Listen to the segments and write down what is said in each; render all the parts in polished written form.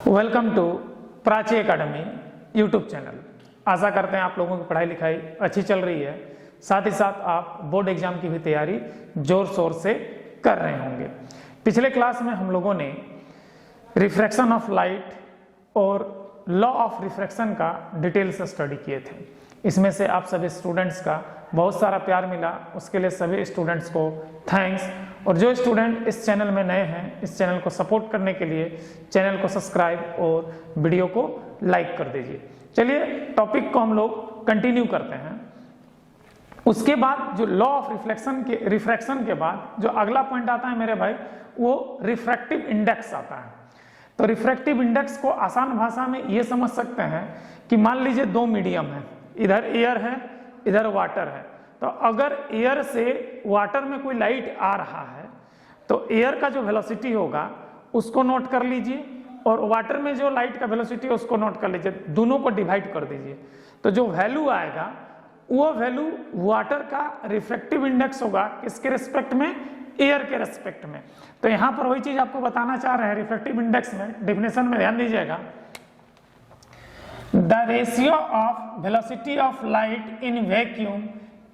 Welcome to Prachi Academy YouTube channel. आशा करते हैं आप लोगों की पढ़ाई लिखाई अच्छी चल रही है, साथ ही साथ आप बोर्ड एग्जाम की भी तैयारी जोर शोर से कर रहे होंगे। पिछले क्लास में हम लोगों ने रिफ्रैक्शन ऑफ लाइट और लॉ ऑफ रिफ्रैक्शन का डिटेल से स्टडी किए थे। इसमें से आप सभी स्टूडेंट्स का बहुत सारा प्यार मिला, उसके लिए सभी स्टूडेंट्स को थैंक्स। और जो स्टूडेंट इस चैनल में नए हैं, इस चैनल को सपोर्ट करने के लिए चैनल को सब्सक्राइब और वीडियो को लाइक कर दीजिए। चलिए टॉपिक को हम लोग कंटिन्यू करते हैं। उसके बाद जो लॉ ऑफ रिफ्रैक्शन के बाद जो अगला पॉइंट आता है मेरे भाई, वो रिफ्रैक्टिव इंडेक्स आता है। तो रिफ्रैक्टिव इंडेक्स को आसान भाषा में ये समझ सकते हैं कि मान लीजिए दो मीडियम है, इधर एयर है, इधर वाटर है। तो अगर एयर से वाटर में कोई लाइट आ रहा है तो एयर का जो वेलोसिटी होगा उसको नोट कर लीजिए और वाटर में जो लाइट का वेलोसिटी है उसको नोट कर लीजिए, दोनों को डिवाइड कर दीजिए। तो जो वैल्यू आएगा वो वैल्यू वाटर का रिफ्रैक्टिव इंडेक्स होगा किसके रिस्पेक्ट में, एयर के रिस्पेक्ट में। तो यहां पर वही चीज आपको बताना चाह रहे हैं रिफ्रैक्टिव इंडेक्स में, डेफिनेशन में ध्यान दीजिएगा। The ratio of velocity of light in vacuum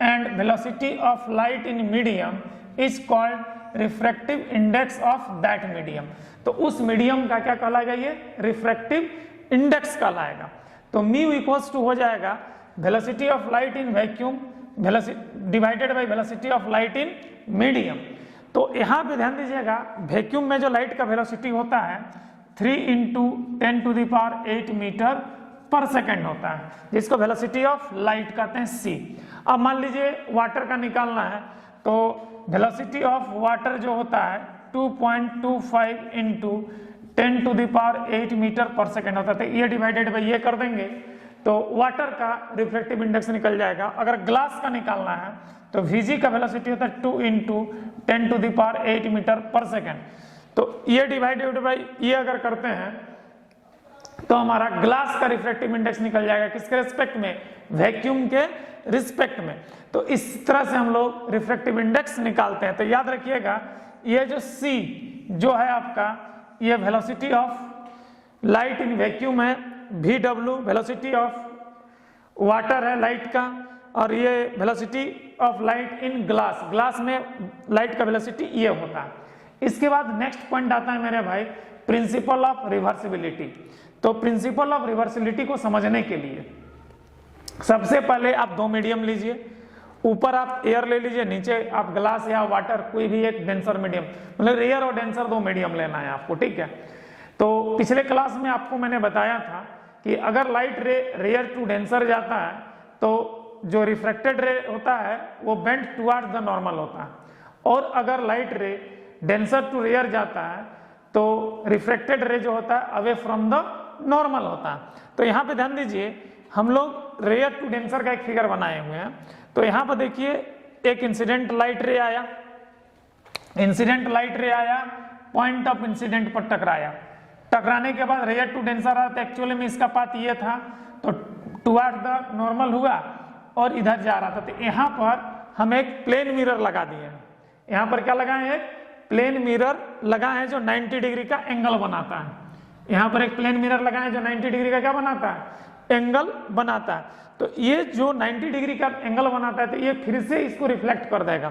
and velocity of light in medium is called refractive index of that medium। तो उस मीडियम का क्या कहलाएगा, ये रिफ्रैक्टिव इंडेक्स कहलाएगा। तो म्यू इक्वल्स टू हो जाएगा velocity of light in vacuum divided by velocity of light in medium. तो यहाँ पे ध्यान दीजिएगा, वैक्यूम में जो लाइट का वेलोसिटी होता है 3 × 10⁸ मीटर पर सेकेंड होता है, जिसको वेलोसिटी ऑफ लाइट कहते हैं c। अब मान लीजिए वाटर का निकालना है तो वेलोसिटी ऑफ वाटर जो होता है 2.25 × 10⁸ मीटर पर सेकेंड होता है। तो ये डिवाइडेड बाय ये कर देंगे तो वाटर का रिफ्रैक्टिव इंडेक्स निकल जाएगा। अगर ग्लास का निकालना है तो Vg का वेलोसिटी होता है 2 × 10⁸ मीटर पर सेकेंड। तो ये डिवाइडेड बाय ये अगर करते हैं तो हमारा ग्लास का रिफ्रैक्टिव इंडेक्स निकल जाएगा किसके रिस्पेक्ट में, वैक्यूम के रिस्पेक्ट में। तो इस तरह से हम लोग रिफ्रैक्टिव इंडेक्स निकालते हैं। तो याद रखिएगा ये जो C जो है आपका, ये velocity of light in vacuum है, VW वेलोसिटी ऑफ वाटर है लाइट का, और ये velocity of light in glass में लाइट का वेलोसिटी ये होता है। इसके बाद नेक्स्ट पॉइंट आता है मेरे भाई प्रिंसिपल ऑफ रिवर्सिबिलिटी। तो प्रिंसिपल ऑफ रिवर्सिबिलिटी को समझने के लिए सबसे पहले आप दो मीडियम लीजिए, ऊपर आप एयर ले लीजिए, नीचे आप ग्लास या वाटर कोई भी एक डेंसर मीडियम, मतलब एयर और डेंसर दो मीडियम लेना है आपको, ठीक है। तो पिछले क्लास में आपको मैंने बताया था कि अगर लाइट रे रेयर टू डेंसर जाता है तो जो रिफ्रैक्टेड रे होता है वो बेंड टुवर्ड्स द नॉर्मल होता है, और अगर लाइट रे डेंसर टू रेयर जाता है तो रिफ्रैक्टेड रे जो होता है अवे फ्रॉम द नॉर्मल होता है। तो यहाँ पे ध्यान दीजिए, हम लोग रेयर टू डेंसर का एक फिगर बनाए हुए हैं। तो यहाँ पर देखिए एक इंसिडेंट लाइट रे आया, पॉइंट ऑफ इंसिडेंट पर टकराया, टकराने के बाद रेयर टू डेंसर आया। तो एक्चुअली में इसका पाथ ये था, तो टुवर्ड द नॉर्मल हुआ और इधर जा रहा था। तो यहाँ पर हम एक प्लेन मिरर लगा दिए हैं। यहाँ पर क्या लगाए हैं, प्लेन मिरर लगाए हैं जो 90 डिग्री का एंगल बनाता है। यहाँ पर एक प्लेन मिरर लगाए जो 90 डिग्री का क्या बनाता है, एंगल बनाता है। तो ये जो 90 डिग्री का एंगल बनाता है तो ये फिर से इसको रिफ्लेक्ट कर देगा।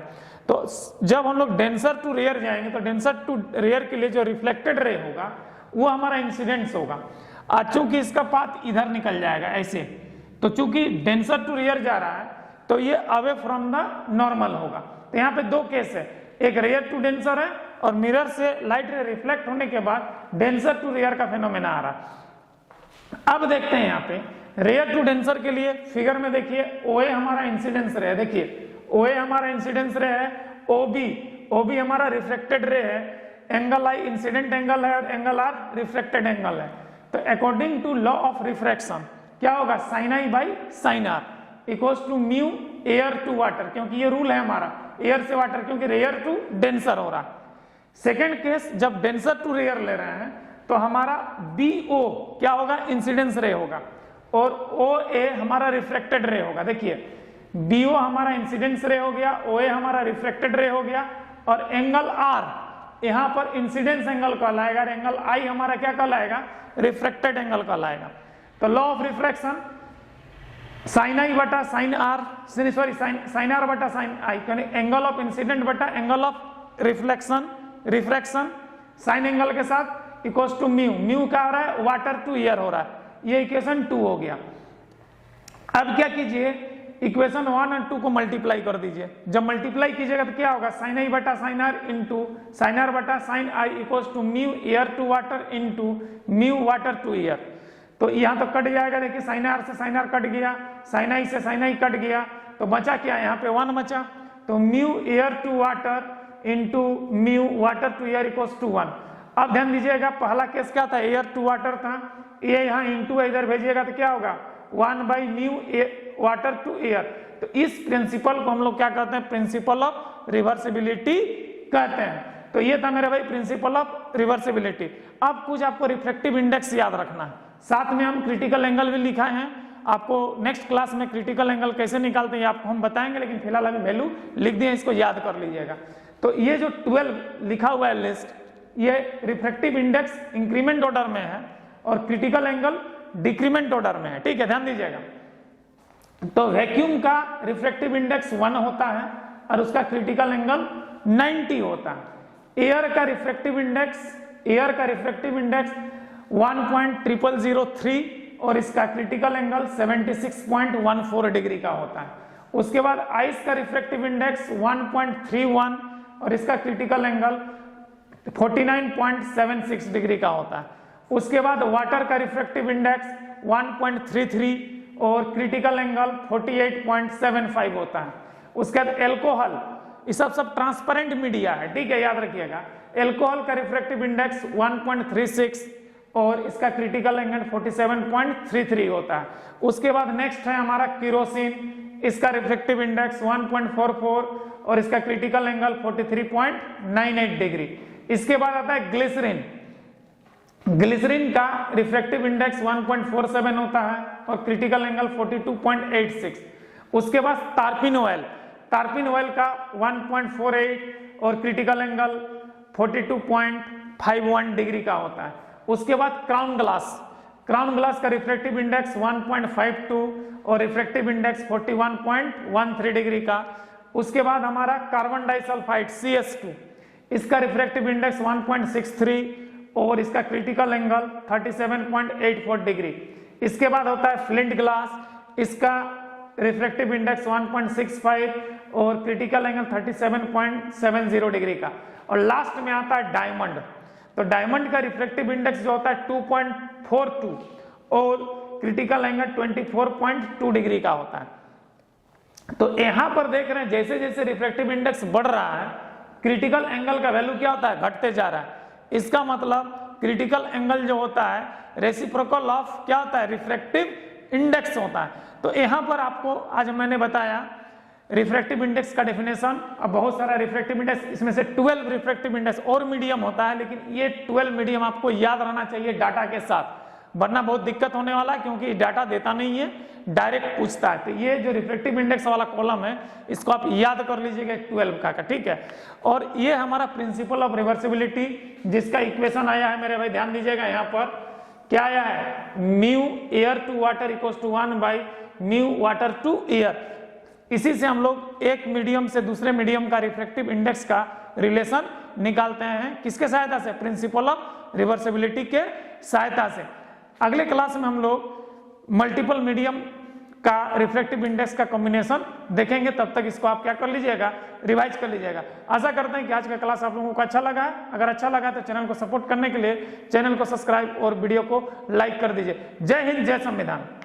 तो जब हम लोग डेंसर टू रेयर जाएंगे तो डेंसर टू रेयर के लिए जो रिफ्लेक्टेड रे होगा वो हमारा इंसिडेंस होगा। चूंकि इसका पाथ इधर निकल जाएगा ऐसे, तो चूंकि डेंसर टू रेयर जा रहा है तो ये अवे फ्रॉम द नॉर्मल होगा। तो यहाँ पे दो केस है, एक रेयर टू डेंसर है और मिरर से लाइट रे रिफ्लेक्ट होने के बाद डेंसर टू रेयर का फेनोमेना आ रहा। अब देखते हैं यहाँ पे रेयर टू डेंसर के लिए फिगर में देखिए OA हमारा इंसिडेंस रे है, देखिए OA हमारा इंसिडेंस रे है, OB हमारा रिफ्लेक्टेड रे है, एंगल I इंसिडेंट एंगल है और एंगल R रिफ्लेक्टेड एंगल है। तो according to law of refraction क्या होगा, sin I by sin R equals to mu air to water, क्योंकि ये रूल है हमारा एयर से वाटर, क्योंकि रेयर टू डेंसर हो रहा। सेकेंड केस जब डेंसर टू रेयर ले रहे हैं तो हमारा BO क्या होगा, इंसिडेंस रे होगा, और OA हमारा रिफ्लेक्टेड रे होगा। देखिए BO हमारा इंसिडेंस रे हो गया, OA हमारा रिफ्लेक्टेड रे हो गया, और एंगल R यहाँ पर इंसिडेंस एंगल कहलाएगा, एंगल आई हमारा क्या कहलाएगा, रिफ्रैक्टेड एंगल कहलाएगा। तो law of refraction sine I बटा sine R, sorry sine R बटा sine I, angle of incident बटा angle of refraction sine angle के साथ इक्वल्स टू म्यू, म्यू क्या हो रहा है, वाटर टू एयर हो रहा है, ये इक्वेशन 2 हो गया। अब क्या कीजिए, इक्वेशन 1 और 2 को मल्टीप्लाई कर दीजिए। जब मल्टीप्लाई कीजिएगा तो क्या होगा, साइन आई बटा sine R into sine R बटा sine I equals to mu air to water into mu water to air. तो यहाँ तो कट जाएगा, देखिए साइन आर से साइन आर कट गया, साइन आई से साइन आई कट गया, तो बचा क्या, यहाँ पे 1 बचा। तो mu air to water into mu water to air equals to 1। अब ध्यान दीजिएगा, पहला केस क्या था, एयर टू वाटर था, ये यहाँ इंटू इधर भेजिएगा तो क्या होगा, 1 by mu water to air. तो इस प्रिंसिपल को हम लोग क्या कहते हैं, प्रिंसिपल ऑफ रिवर्सिबिलिटी कहते हैं। तो ये था मेरे भाई प्रिंसिपल ऑफ रिवर्सिबिलिटी। अब कुछ आपको रिफ्रैक्टिव इंडेक्स याद रखना है, साथ में हम क्रिटिकल एंगल भी लिखा है। आपको नेक्स्ट क्लास में क्रिटिकल एंगल कैसे निकालते हैं आपको हम बताएंगे, लेकिन फिलहाल अभी वैल्यू लिख दिए, इसको याद कर लीजिएगा। तो ये जो 12 लिखा हुआ है लिस्ट, ये रिफ्रैक्टिव इंडेक्स इंक्रीमेंट ऑर्डर में है और क्रिटिकल एंगल डिक्रीमेंट ऑर्डर में है, ठीक है, ध्यान दीजिएगा। तो वैक्यूम का रिफ्रैक्टिव इंडेक्स 1 होता है और उसका क्रिटिकल एंगल 90 होता है। एयर का रिफ्रैक्टिव इंडेक्स 1.0003 और इसका क्रिटिकल एंगल 76.14 डिग्री का होता है। उसके बाद आइस का रिफ्रैक्टिव इंडेक्स 1.31 और इसका क्रिटिकल एंगल 49.76 डिग्री का होता है। उसके बाद वाटर का रिफ्रैक्टिव इंडेक्स 1.33 और क्रिटिकल एंगल 48.75 होता है। उसके बाद एल्कोहल, ये सब ट्रांसपेरेंट मीडिया है, ठीक है, याद रखिएगा। एल्कोहल का रिफ्रैक्टिव इंडेक्स 1.36 और इसका क्रिटिकल एंगल 47.33 होता है। उसके बाद नेक्स्ट है हमारा केरोसिन, इसका रिफ्रैक्टिव इंडेक्स 1.44 और इसका क्रिटिकल एंगल 43.98 डिग्री। इसके बाद आता है ग्लिसरीन, ग्लिसरीन का रिफ्रैक्टिव इंडेक्स 1.47 होता है और क्रिटिकल एंगल 42.86। उसके बाद टार्पिन ऑयल का 1.48 और क्रिटिकल एंगल 42.51 डिग्री का होता है। उसके बाद क्राउन ग्लास का रिफ्रैक्टिव इंडेक्स 1.52 और रिफ्रैक्टिव इंडेक्स 41.13 डिग्री का। उसके बाद हमारा कार्बन डाइसल्फाइड CS2, इसका रिफ्रैक्टिव इंडेक्स 1.63 और इसका क्रिटिकल एंगल 37.84 डिग्री। इसके बाद होता है फ्लिंट ग्लास, इसका रिफ्रैक्टिव इंडेक्स 1.65 और क्रिटिकल एंगल 37.70 डिग्री का। और लास्ट में आता है डायमंड। तो डायमंड का रिफ्रैक्टिव इंडेक्स जो होता है 2.42 और क्रिटिकल एंगल 24.2 डिग्री का होता है। तो यहां पर देख रहे हैं जैसे जैसे रिफ्रैक्टिव इंडेक्स बढ़ रहा है, क्रिटिकल एंगल का वैल्यू क्या होता है, घटते जा रहा है। इसका मतलब क्रिटिकल एंगल जो होता है रेसिप्रोकल ऑफ क्या होता है, रिफ्रैक्टिव इंडेक्स होता है। तो यहां पर आपको आज मैंने बताया रिफ्रैक्टिव इंडेक्स का डेफिनेशन। अब बहुत सारा रिफ्रैक्टिव इंडेक्स, इसमें से 12 रिफ्रैक्टिव इंडेक्स और मीडियम होता है, लेकिन ये 12 मीडियम आपको याद रहना चाहिए डाटा के साथ, वरना बहुत दिक्कत होने वाला है, क्योंकि डाटा देता नहीं है, डायरेक्ट पूछता है। तो ये जो रिफ्रैक्टिव इंडेक्स वाला कॉलम है, इसको आप याद कर लीजिएगा 12 का, ठीक है। और ये हमारा प्रिंसिपल ऑफ रिवर्सिबिलिटी, जिसका इक्वेशन आया है मेरे भाई, ध्यान दीजिएगा यहाँ पर क्या आया है, mu air to water equals to 1 by mu water to air. इसी से हम लोग एक मीडियम से दूसरे मीडियम का रिफ्रैक्टिव इंडेक्स का रिलेशन निकालते हैं, किसके सहायता से, प्रिंसिपल ऑफ रिवर्सिबिलिटी के सहायता से। अगले क्लास में हम लोग मल्टीपल मीडियम का रिफ्रैक्टिव इंडेक्स का कॉम्बिनेशन देखेंगे, तब तक इसको आप क्या कर लीजिएगा, रिवाइज कर लीजिएगा। आशा करते हैं कि आज का क्लास आप लोगों को अच्छा लगा है। अगर अच्छा लगा तो चैनल को सपोर्ट करने के लिए चैनल को सब्सक्राइब और वीडियो को लाइक कर दीजिए। जय हिंद, जय संविधान।